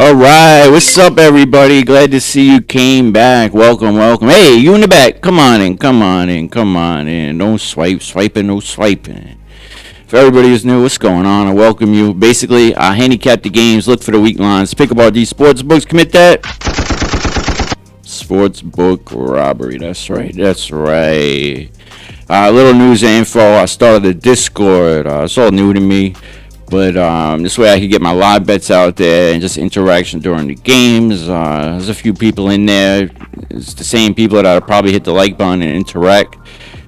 All right, what's up, everybody? Glad to see you came back. Welcome, welcome. Hey, you in the back? Come on in, come on in, come on in. Don't swiping, no swiping. For everybody who's new, what's going on? I welcome you. Basically, I handicap the games, look for the weak lines, pick up all these sports books. Commit that. SportsBook-Robbery. That's right. That's right. A little news and info. I started a Discord. It's all new to me. But this way I can get my live bets out there and just interaction during the games. There's a few people in there. It's the same people that I'll probably hit the like button and interact.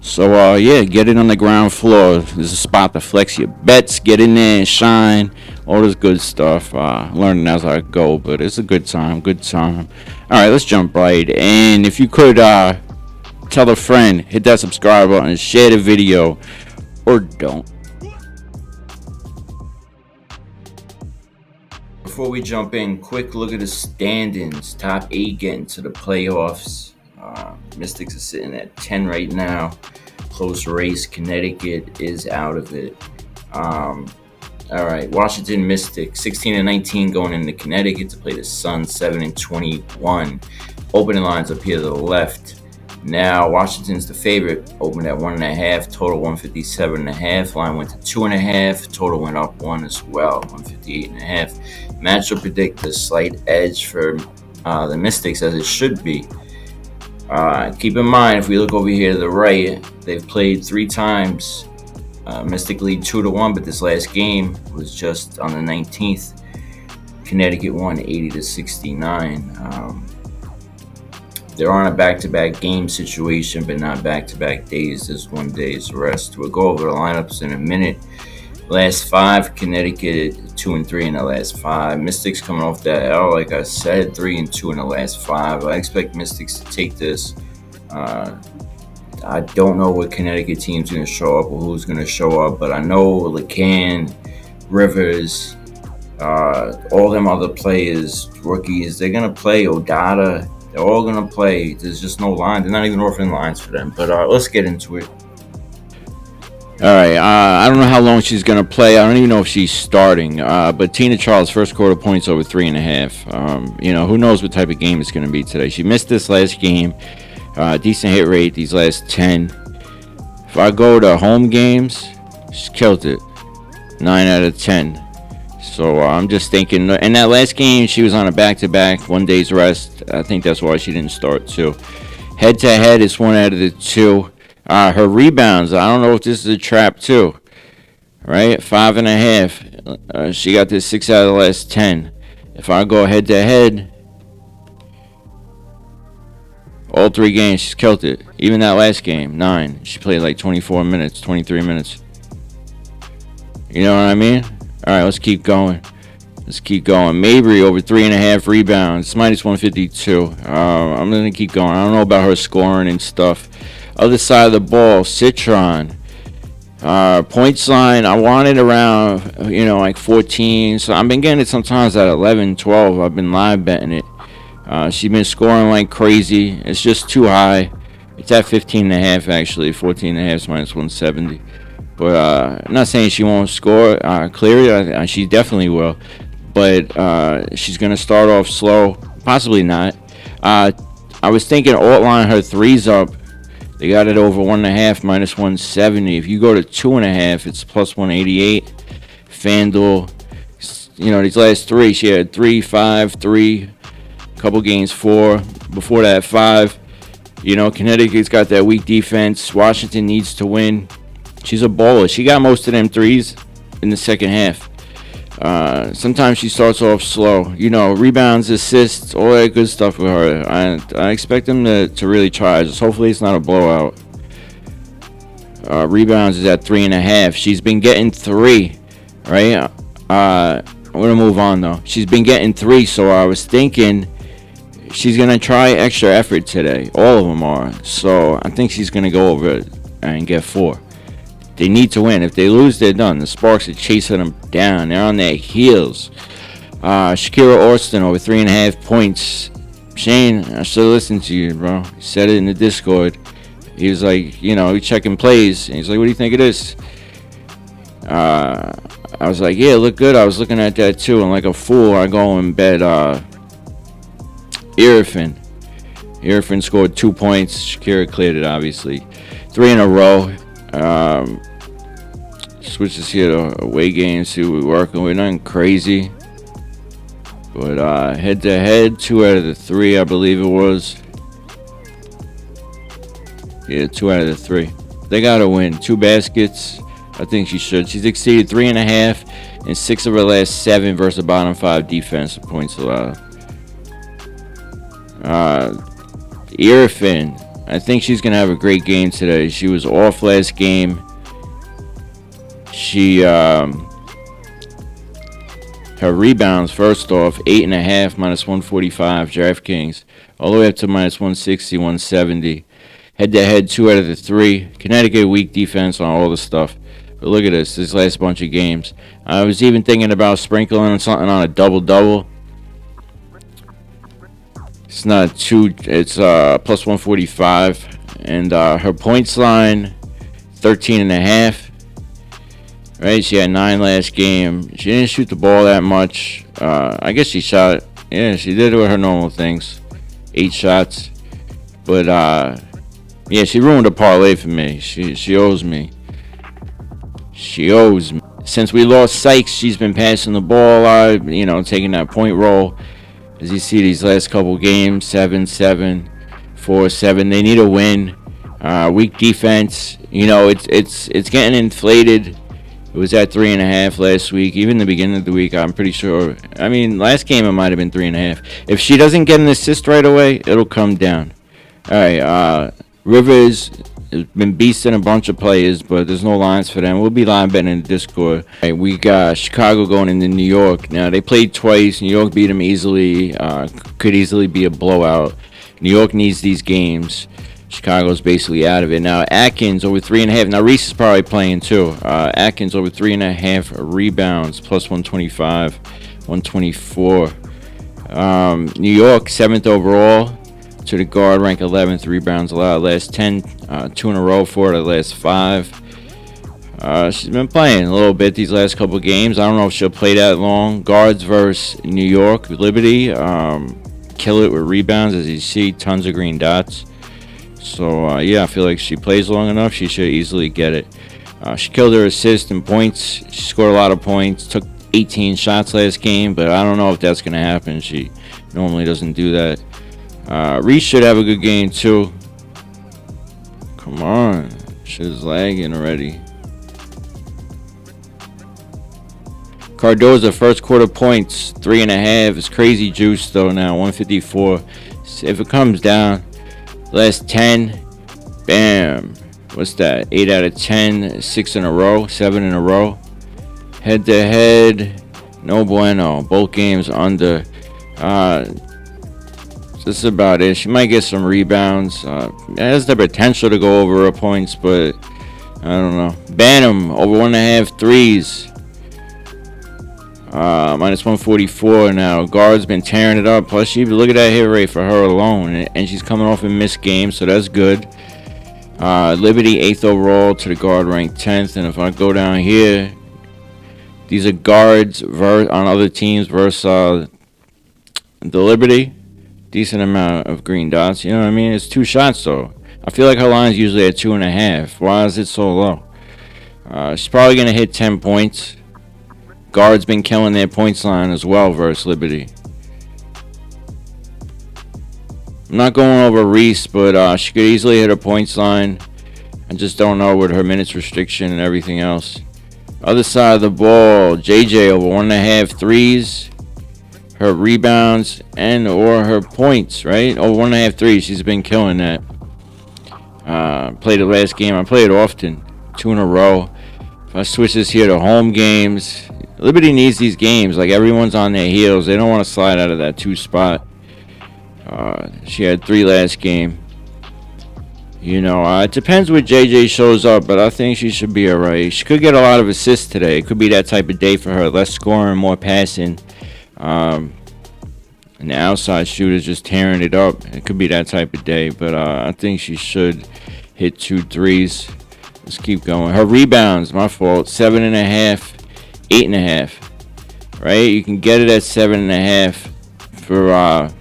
So, yeah, get it on the ground floor. There's a spot to flex your bets. Get in there and shine. All this good stuff. Learning as I go, but it's a good time. Good time. All right, let's jump right in. If you could tell a friend, hit that subscribe button, and share the video, or don't. Before we jump in, quick look at the standings. Top 8 getting to the playoffs. Mystics are sitting at 10 right now. Close race. Connecticut is out of it. All right, Washington Mystics 16-19 going into Connecticut to play the Suns 7-21. Opening lines up here to the left. Now Washington's the favorite. Opened at 1.5. Total 157.5. Line went to 2.5. Total went up 1 as well. 158.5. Matchup predict a slight edge for the Mystics, as it should be. Keep in mind, if we look over here to the right, they've played 3 times. Mystic lead 2-1, but this last game was just on the 19th. Connecticut won 80-69. They're on a back-to-back game situation, but not back-to-back days. There's 1 day's rest. We'll go over the lineups in a minute. Last 5, Connecticut 2-3 in the last 5. Mystics coming off that L, like I said, 3-2 in the last 5. I expect Mystics to take this. I don't know what Connecticut team's going to show up or who's going to show up, but I know LeCan, Rivers, all them other players, rookies, they're going to play. Odata, they're all going to play. There's just no line. They're not even offering lines for them. But let's get into it. All right, I don't know how long she's going to play. I don't even know if she's starting. But Tina Charles, first quarter points over 3.5. Who knows what type of game it's going to be today. She missed this last game. Decent hit rate these last 10. If I go to home games, she's killed it. 9 out of 10. So I'm just thinking, in that last game, she was on a back-to-back, 1 day's rest. I think that's why she didn't start too. Head-to-head, it's 1 out of the 2. Her rebounds, I don't know if this is a trap too. Right? 5.5. She got this 6 out of the last 10. If I go head-to-head, all 3 games, she's killed it. Even that last game, 9. She played like 24 minutes, 23 minutes. You know what I mean? All right, let's keep going. Mabry over 3.5 rebounds, minus 152. I'm going to keep going. I don't know about her scoring and stuff. Other side of the ball, Citron. Points line, I want it around, like 14. So I've been getting it sometimes at 11, 12. I've been live betting it. She's been scoring like crazy. It's just too high. It's at 15.5 actually. 14.5 is minus 170. But I'm not saying she won't score. Clearly, she definitely will. But she's going to start off slow. Possibly not. I was thinking alt line her 3s up. They got it over 1.5, minus 170. If you go to 2.5, it's plus 188. Fanduel, these last 3, she had 3, 5, 3. Couple games 4. Before that, 5. Connecticut's got that weak defense. Washington needs to win. She's a baller. She got most of them 3s in the second half. Sometimes she starts off slow. Rebounds, assists, all that good stuff with her. I expect them to really try. Just hopefully it's not a blowout. Rebounds is at 3.5. She's been getting 3, right? I'm going to move on, though. She's been getting 3, so I was thinking she's going to try extra effort today. All of them are. So I think she's going to go over and get 4. They need to win. If they lose, they're done. The Sparks are chasing them down. They're on their heels. Shakira Austin over 3.5 points. Shane, I should have listened to you, bro. You said it in the Discord. He was like, he's checking plays. And he's like, what do you think of this? I was like, yeah, look good. I was looking at that too, and like a fool, I go and bet Irfin. Irfin scored 2 points. Shakira cleared it, obviously. 3 in a row. Switches here to away games. See what we're working with. Nothing crazy. But head to head, 2 out of the 3, I believe it was. Yeah, 2 out of the 3. They gotta win. 2 baskets. I think she should. She's exceeded 3.5 in 6 of her last 7 versus the bottom 5 defensive points allowed. Irfin, I think she's gonna have a great game today. She was off last game. She her rebounds, first off, 8.5 minus 145 Draftkings, all the way up to minus 160, 170. Head to head, 2 out of the 3. Connecticut weak defense on all the stuff. But look at this last bunch of games. I was even thinking about sprinkling something on a double-double. It's not too, it's plus 145. And her points line, 13.5. Right, she had 9 last game. She didn't shoot the ball that much. I guess she shot, yeah, she did with her normal things. 8 shots. But, yeah, she ruined a parlay for me. She owes me. She owes me. Since we lost Sykes, she's been passing the ball a lot, taking that point roll. As you see, these last couple games, 7-7, 4-7. They need a win. Weak defense. It's getting inflated. It was at 3.5 last week. Even the beginning of the week, I'm pretty sure. I mean, last game it might have been 3.5. If she doesn't get an assist right away, it'll come down. All right, Rivers has been beasting a bunch of players, but there's no lines for them. We'll be line betting in the Discord. All right, we got Chicago going into New York. Now, they played twice. New York beat them easily. Could easily be a blowout. New York needs these games. Chicago's basically out of it. Now, Atkins over 3.5. Now, Reese is probably playing too. Atkins over 3.5 rebounds, plus 125, 124. New York, 7th overall. To the guard, rank 11th, rebounds allowed. Last 10, 2 in a row, 4 out of the last 5. She's been playing a little bit these last couple of games. I don't know if she'll play that long. Guards versus New York, Liberty. Kill it with rebounds, as you see, tons of green dots. So, yeah, I feel like she plays long enough, she should easily get it. She killed her assist and points. She scored a lot of points, took 18 shots last game, but I don't know if that's going to happen. She normally doesn't do that. Reese should have a good game, too. Come on. Shit is lagging already. Cardoza, first quarter points, 3.5. It's crazy juice, though, now, 154. If it comes down, last 10, bam. What's that? 8 out of 10, 6 in a row, 7 in a row. Head to head, no bueno. Both games under. This is about it. She might get some rebounds. It has the potential to go over her points, but I don't know. Bantam over 1.5 threes. Minus 144 now. Guard's been tearing it up. Plus, look at that hit rate for her alone, and she's coming off a missed game, so that's good. Liberty 8th overall to the guard, ranked 10th. And if I go down here, these are guards on other teams versus the Liberty. Decent amount of green dots. You know what I mean? It's 2 shots, though. I feel like her line's usually at 2.5. Why is it so low? She's probably going to hit 10 points. Guards been killing their points line as well versus Liberty. I'm not going over Reese, but she could easily hit her points line. I just don't know with her minutes restriction and everything else. Other side of the ball, JJ over 1.5 threes. Her rebounds and or her points, right? Over 1.5 threes. She's been killing that. Played the last game. I play it often. 2 in a row. If I switch this here to home games, Liberty needs these games. Like, everyone's on their heels. They don't want to slide out of that 2 spot. She had 3 last game. It depends what JJ shows up, but I think she should be alright. She could get a lot of assists today. It could be that type of day for her. Less scoring, more passing. And the outside shooter's just tearing it up. It could be that type of day, but I think she should hit 2 threes. Let's keep going. Her rebounds, my fault. 7.5 8.5. Right? You can get it at 7.5 for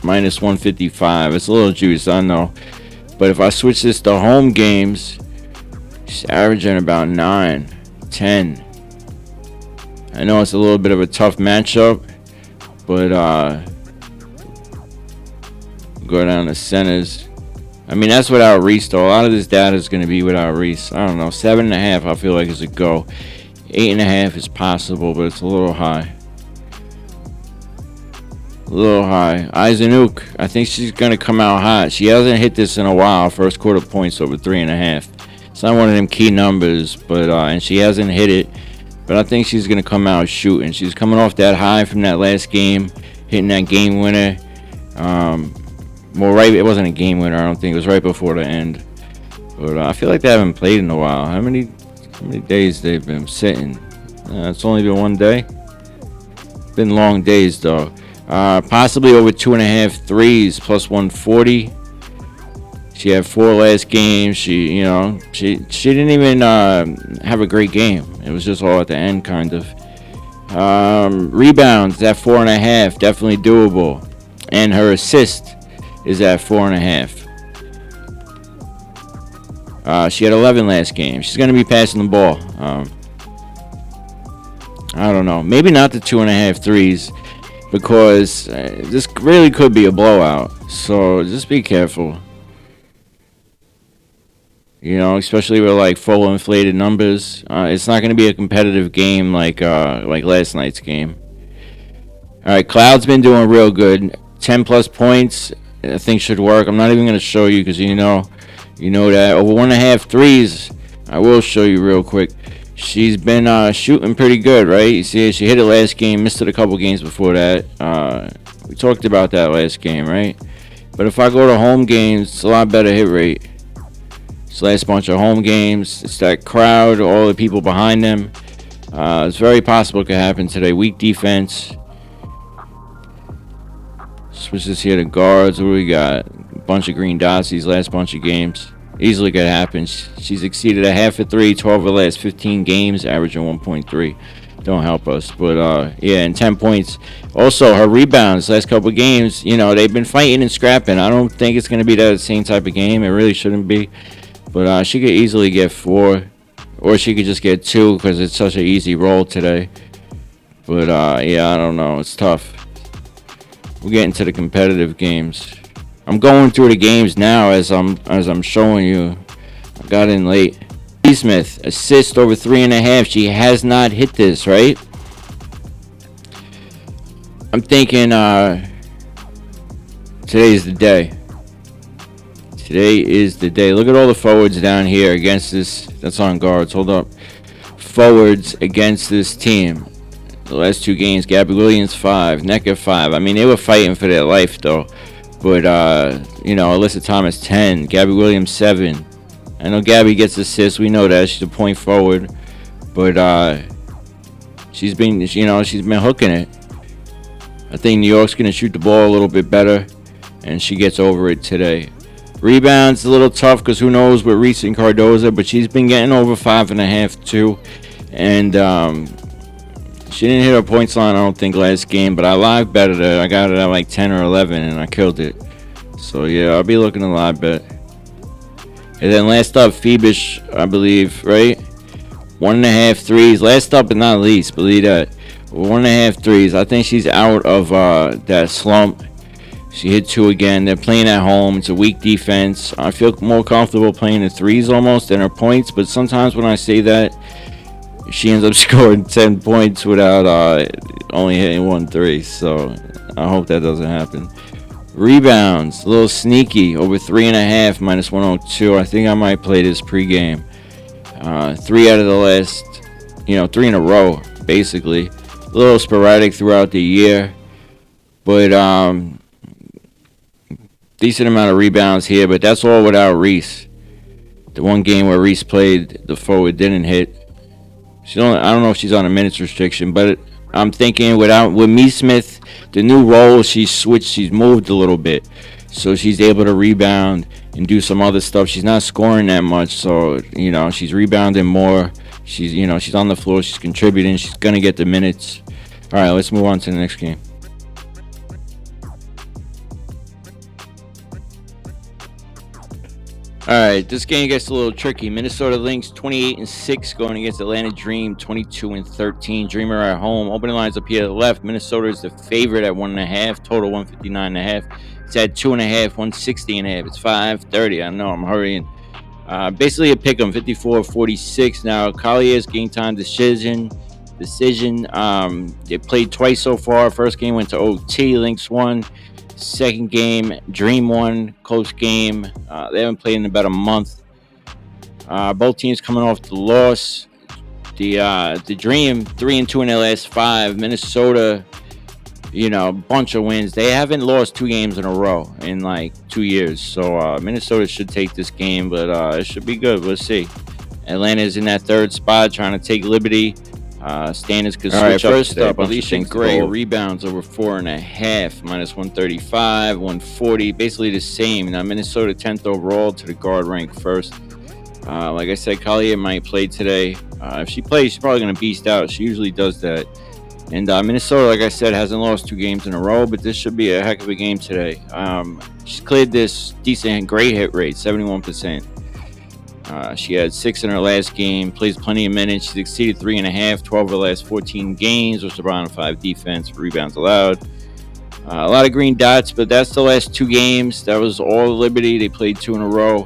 minus 155. It's a little juice, I know. But if I switch this to home games, she's averaging about 9, 10. I know it's a little bit of a tough matchup, but go down to centers. I mean, that's without Reese, though. A lot of this data is going to be without Reese. I don't know. 7.5, I feel like, is a go. 8.5 is possible, but it's a little high. A little high. Eisenuk, I think she's going to come out hot. She hasn't hit this in a while. First quarter points over 3.5. It's not one of them key numbers, but and she hasn't hit it. But I think she's going to come out shooting. She's coming off that high from that last game, hitting that game winner. Well, right, it wasn't a game winner, I don't think. It was right before the end. But I feel like they haven't played in a while. How many days they've been sitting? It's only been one day. Been long days, though. Possibly over 2.5 threes, plus 140. She had 4 last games. She didn't even have a great game. It was just all at the end, kind of. Rebounds at 4.5, definitely doable. And her assist is at 4.5. She had 11 last game. She's going to be passing the ball. I don't know. Maybe not the 2.5 threes, because this really could be a blowout. So just be careful. Especially with like full inflated numbers. It's not going to be a competitive game like last night's game. All right, Cloud's been doing real good. 10 plus points, I think should work. I'm not even going to show you because you know that. Over 1.5 threes, I will show you real quick. She's been shooting pretty good, right? You see, she hit it last game, missed it a couple games before that. We talked about that last game, right? But if I go to home games, it's a lot better hit rate. This last bunch of home games, it's that crowd, all the people behind them. It's very possible it could happen today. Weak defense. Switch this here to guards. What do we got? A bunch of green dots these last bunch of games. Easily could happen. She's exceeded a half a three, 12 of the last 15 games, averaging 1.3. Don't help us. But, yeah, and 10 points. Also, her rebounds last couple of games, they've been fighting and scrapping. I don't think it's going to be that same type of game. It really shouldn't be. But she could easily get 4. Or she could just get 2 because it's such an easy roll today. But, yeah, I don't know. It's tough. We're getting to the competitive games. I'm going through the games now as I'm showing you. I got in late. E. Smith, assist over 3.5. She has not hit this, right? I'm thinking today's the day. Today is the day. Look at all the forwards down here against this. That's on guards. Hold up. Forwards against this team. The last 2 games, Gabby Williams 5, Necker 5. I mean, they were fighting for their life, though. But, Alyssa Thomas 10, Gabby Williams 7. I know Gabby gets assists. We know that. She's a point forward. But she's been hooking it. I think New York's going to shoot the ball a little bit better. And she gets over it today. Rebounds a little tough because who knows with Reese and Cardoza. But she's been getting over 5.5, too. And she didn't hit her points line, I don't think, last game, but I live betted it. I got it at like 10 or 11, and I killed it. So, yeah, I'll be looking to live bet. And then last up, Phoebish, I believe, right? 1.5 threes. Last up but not least, believe that. 1.5 threes. I think she's out of that slump. She hit 2 again. They're playing at home. It's a weak defense. I feel more comfortable playing the threes almost than her points, but sometimes when I say that, she ends up scoring 10 points without only hitting 1 3. So I hope that doesn't happen. Rebounds, a little sneaky, over 3.5, minus 102. I think I might play this pregame. 3 out of the last, 3 in a row, basically. A little sporadic throughout the year, but decent amount of rebounds here. But that's all without Reese. The one game where Reese played, the forward didn't hit. I don't know if she's on a minutes restriction, but I'm thinking with Me Smith, the new role, she's moved a little bit. so she's able to rebound and do some other stuff. She's not scoring that much, so she's rebounding more. She's on the floor, she's contributing, she's gonna get the minutes. All right, let's move on to the next game. All right, this game gets a little tricky. Minnesota Lynx 28-6 going against Atlanta Dream 22-13. Dreamer at home. Opening lines up here to the left. Minnesota is the favorite at 1.5. Total 159.5. It's at 2.5. 160.5. It's 5:30. I know I'm hurrying. Basically a pick 'em 54-46. Now Collier's game time decision. They played twice so far. First game went to OT. Lynx won. Second game, Dream won, close game. They haven't played in about a month. Both teams coming off the loss. The Dream 3-2 in their last 5. Minnesota, bunch of wins. They haven't lost 2 games in a row in like 2 years. So Minnesota should take this game, but it should be good. We'll see. Atlanta's in that 3rd spot, trying to take Liberty. Standards could switch up. First up, Alicia Gray rebounds over 4.5, minus 135, 140, basically the same. Now Minnesota 10th overall to the guard rank first. Like I said, Collier might play today. If she plays, she's probably gonna beast out. She usually does that. And Minnesota, like I said, hasn't lost 2 games in a row, but this should be a heck of a game today. She's cleared this decent, great hit rate, 71%. She had 6 in her last game, plays plenty of minutes. She's exceeded 3.5, 12 of her last 14 games, with around 5 defense, rebounds allowed. A lot of green dots, but that's the last 2 games. That was all Liberty. They played 2 in a row.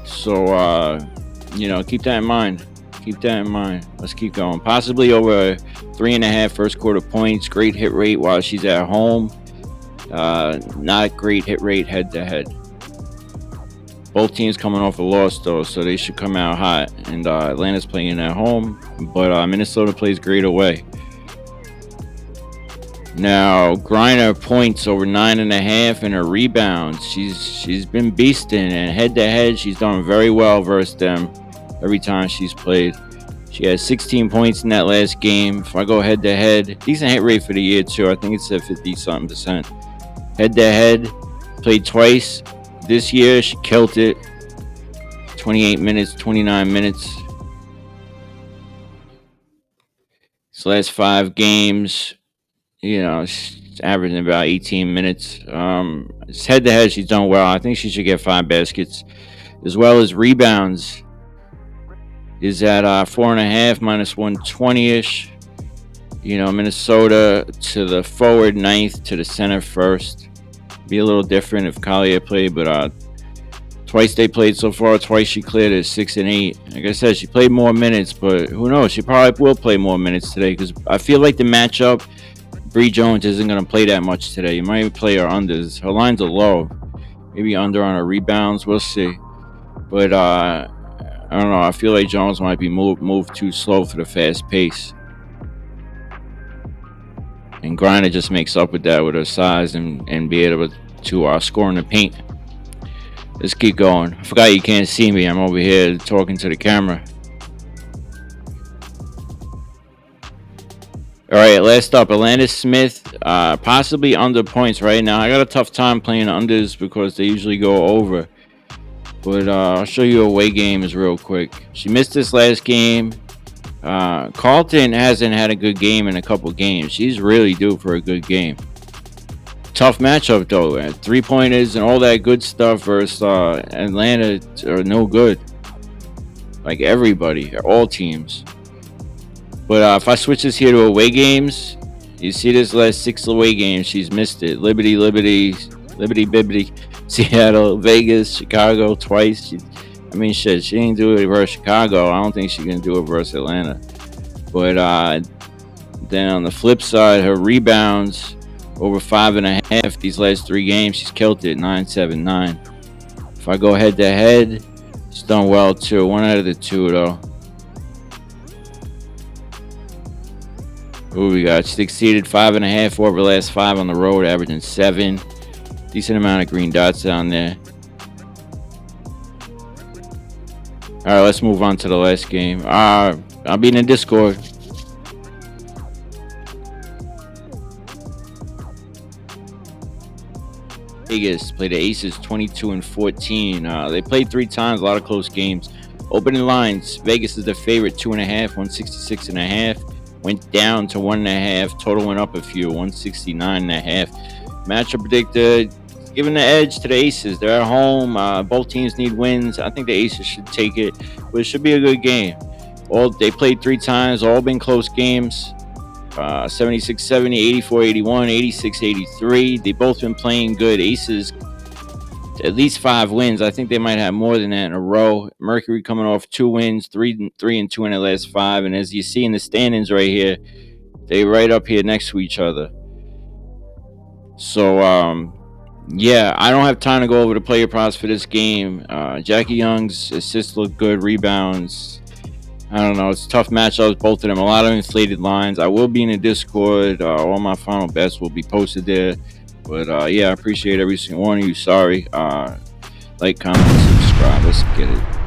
So, keep that in mind. Let's keep going. Possibly over 3.5 first quarter points. Great hit rate while she's at home. Not great hit rate head to head. Both teams coming off a loss, though, so they should come out hot. And Atlanta's playing at home, but Minnesota plays great away. Now, Griner points over 9.5 in her rebounds. She's been beasting, and head-to-head, she's done very well versus them every time she's played. She had 16 points in that last game. If I go head-to-head, decent hit rate for the year, too. I think it's at 50-something%. Head-to-head, played twice. This year, she killed it. 28 minutes, 29 minutes. This last 5 games, she's averaging about 18 minutes. Head-to-head, she's done well. I think she should get 5 baskets. As well as rebounds is at 4.5, minus 120-ish. Minnesota to the forward 9th, to the center 1st. Be a little different if Collier played, but twice they played so far. Twice she cleared at 6 and 8. Like I said, she played more minutes, but who knows? She probably will play more minutes today, because I feel like the matchup, Bree Jones isn't going to play that much today. You might even play her unders. Her lines are low. Maybe under on her rebounds. We'll see. But I don't know. I feel like Jones might be moved too slow for the fast pace. And Griner just makes up with that with her size and be able to score in the paint. Let's keep going. I forgot you can't see me. I'm over here talking to the camera. All right, last up, Atlanta Smith, possibly under points right now. I got a tough time playing unders because they usually go over. But I'll show you away games real quick. She missed this last game. Carlton hasn't had a good game in a couple games. She's really due for a good game. Tough matchup, though. 3-pointers and all that good stuff versus Atlanta are no good. Like everybody, all teams. But if I switch this here to away games, you see this last 6 away games, she's missed it. Liberty, Bibbity, Seattle, Vegas, Chicago twice. She didn't do it versus Chicago. I don't think she can do it versus Atlanta. But then on the flip side, her rebounds over 5.5 these last 3 games, she's killed it, 9-7-9. If I go head to head, she's done well too. 1 out of the 2 though. Who we got? She's exceeded 5.5 over the last 5 on the road, averaging 7. Decent amount of green dots down there. All right, let's move on to the last game. I'll be in the Discord. Vegas play the Aces 22-14. They played 3 times, a lot of close games. Opening lines, Vegas is the favorite, 2.5, 166.5. Went down to 1.5. Total went up a few, 169.5. Matchup predictor, giving the edge to the Aces. They're at home. Both teams need wins. I think the Aces should take it, but it should be a good game. They played 3 times, all been close games. 76-70, 84-81, 86-83. They both been playing good. Aces at least 5 wins. I think they might have more than that in a row. Mercury coming off 2 wins, 3-2 in the last 5. And as you see in the standings right here, they right up here next to each other. So yeah, I don't have time to go over the player props for this game. Jackie Young's assists look good, rebounds. I don't know. It's a tough matchups, both of them. A lot of inflated lines. I will be in the Discord. All my final bets will be posted there. But yeah, I appreciate every single one of you. Sorry. Like, comment, subscribe. Let's get it.